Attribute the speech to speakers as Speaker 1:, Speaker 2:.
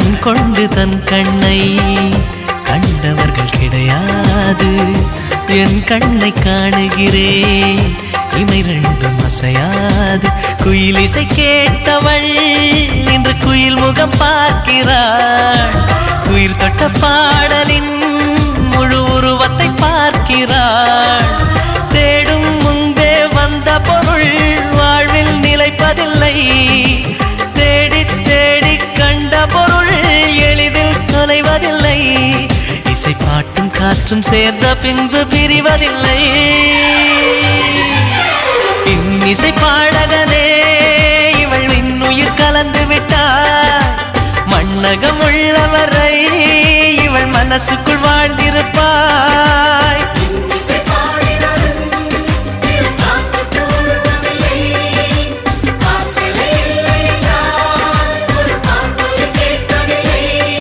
Speaker 1: கண் கொண்டு தன் கண்ணை கண்டவர்கள் கிடையாது. என் கண்ணை காணுகிறேன், இமை ரெண்டும் அசையாது. குயில் இசை கேட்டவள் இன்று குயில் முகம் பார்க்கிறாள். உயிர் தொட்ட பாடலின் முழு உருவத்தை பார்க்கிறாள். தேடும் முன்பே வந்த பொருள் வாழ்வில் நிலைப்பதில்லை. தேடி தேடி கண்ட பொருள் எளிதில் தொலைவதில்லை. இசை பாட்டும் காற்றும் சேர்ந்த பின்பு பிரிவதில்லை. இன்னிசை பாடகனே இவள் இன்னுயிர் கலந்து விட்டாள். மண்ணகம் உள்ளவரை இவள் மனசுக்குள் வாழ்ந்திருப்பாய்.